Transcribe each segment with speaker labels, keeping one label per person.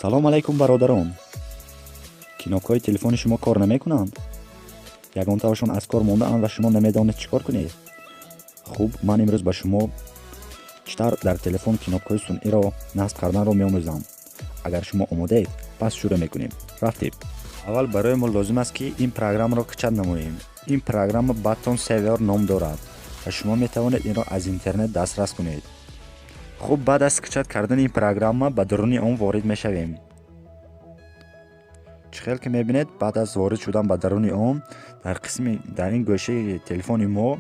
Speaker 1: салом алайкум бародарон. кинокҳои телефони шумо кор намекунанд? Ягонтавашон аз кор мондаанд ва шумо намедонед чӣ кор кунед? хуб, ман имрӯз ба шумо чӣ тавр дар телефон кинокҳои сунъиро насб карданро меомӯзам. агар шумо омодаед, пас шурӯъ мекунем. рафтем. аввал барои мо лозим аст ки ин программаро качад намоем. ин программа Button Saver ном дорад ва шумо метавонед инро аз интернет дастрас кунед. хуб, баъд аз качад кардани ин программа ба даруни он ворид мешавем. чӣ хел ки мебинед, баъд аз ворид шудан ба даруни он, дар ин гӯшаи телефони мо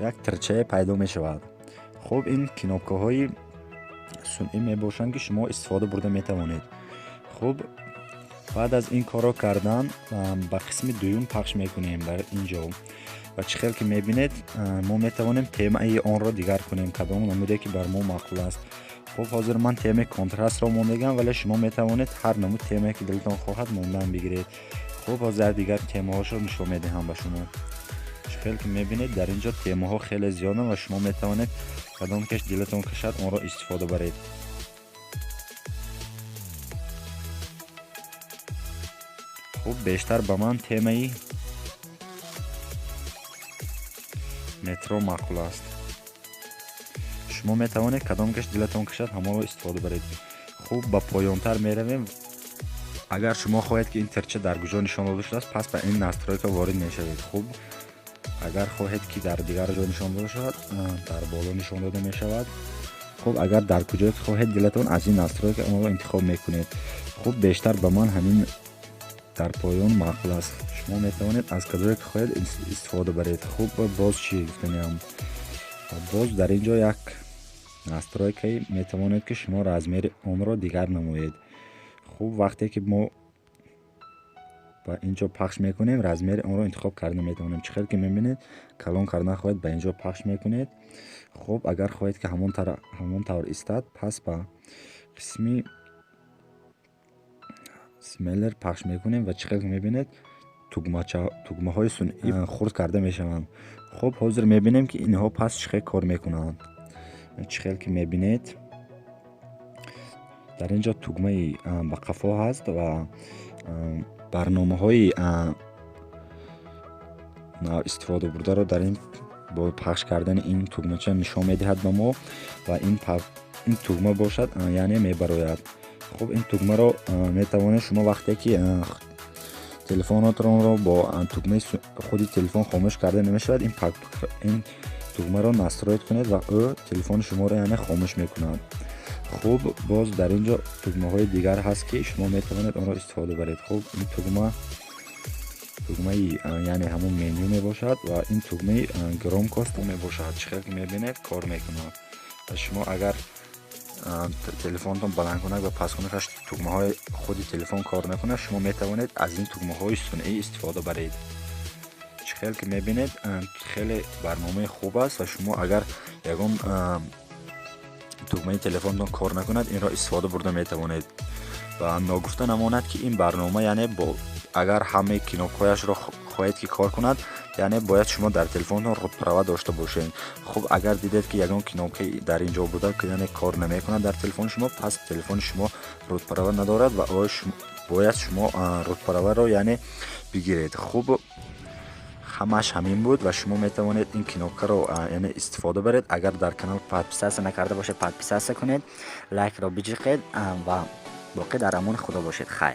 Speaker 1: як тирчае пайдо мешавад. хуб, ин кнопкаҳои сунъӣ мебошанд ки шумо истифода бурда метавонед. хуб, баъд аз ин корро кардан ба қисми дуюм пахш мекунем дар инҷо. ва чӣ хел ки мебинед, мо метавонем темаи онро дигар кунем, кадом намуде ки бар мо маъқул аст. хуб, ҳозир ман темаи контрастро мондагам, вале шумо метавонед ҳар намуд темае ки дилтон хоҳад мондан бигиред. хуб, ҳозир дигар темаҳошро нишон медиҳам ба шумо. чӣ хел ки мебинед, дар инҷо темаҳо хеле зиёданд ва шумо метавонед кадом каш дилатон кашад онро истифода баред. хуб, бештар ба ман темаи метро маъқул аст. шумо метавонед кадом каш дилатон кашад ҳамонро истифода баред. хуб, ба поёнтар меравем. агар шумо хоҳед ки ин тирча дар куҷо нишон дода шудааст, пас ба ин настройка ворид мешавед. хуб, агар хоҳед ки дар дигар ҷо нишон дода шавад, дар боло нишон дода мешавад. хуб, агар дар куҷое ки хоҳед дилатон, аз ин настройка онро интихоб мекунед. хуб, бештар ба ман ҳамин дар поён маъқул аст. шумо метавонед аз кадое ки хоҳед истифода баред. хуб, боз чӣ гуфтаниям? боз дар ин ҷо як настройкаи метавонед ки шумо размери онро дигар намоед. хуб, вақте ки мо ба ин ҷо пахш мекунем, размери онро интихоб карда метавонем. чӣ хел ки мебинед, калон кардан хоҳед, ба ин ҷо пахш мекунед. хуб, агар хоҳед ки ҳамон тавр истад, пас ба қисми смелер пахш мекунем ва чӣ хел ки мебинед, тугмаҳои сунъӣ хурд карда мешаванд. хуб, ҳозир мебинем ки инҳо пас чӣ хел кор мекунанд. чӣ хел ки мебинед, дар ин ҷо тугмаи ба қафо ҳаст ва барномаҳои истифодабурдаро дар ин бо пахш кардани ин тугмача нишон медиҳад ба мо ва ин тугма бошад, яъне мебарояд. хуб, ин тугмаро метавонед шумо вақте ки телефонотронро бо тугмаи худи телефон хомӯш карда намешавад, ин тугмаро настроид кунед ва ӯ телефони шуморо яъне хомӯш мекунад. хуб, боз дар ин ҷо тугмаҳои дигар ҳаст ки шумо метавонед онро истифода баред. хуб, ин тугмаи яъне ҳамон меню мебошад ва ин тугмаи громкост мебошад. чӣ хел ки мебинед, кор мекунад. ва шумо агар телефонтон баланд кунак ва пасткунакаш тугмаҳои худи телефон кор накунад, шумо метавонед аз ин тугмаҳои сунъӣ истифода баред. чӣ хел ки мебинед, хеле барномаи хуб аст ва шумо агар ягон тугмаи телефонтон кор накунад, инро истифода бурда метавонед. ва ногуфта намонад ки ин барнома, яъне агар ҳамаи кнопкаҳояшро хоҳед ки кор кунад, яъне бояд шумо дар телефонтон рӯдпарава дошта бошед. хуб, агар дидед ки ягон кнопка дар ин ҷо буда ки яъне кор намекунад дар телефони шумо, пас телефони шумо рӯдпарава надорад ва бояд шумо рӯдпараваро яъне бигиред. хуб, ҳамаш ҳамин буд ва шумо метавонед ин кнопкаро яъне истифода баред. агар дар канал подписатсия накарда бошед, подписатсия кунед, лайкро биҷиқед ва боқӣ дар амони худо бошед. хайр.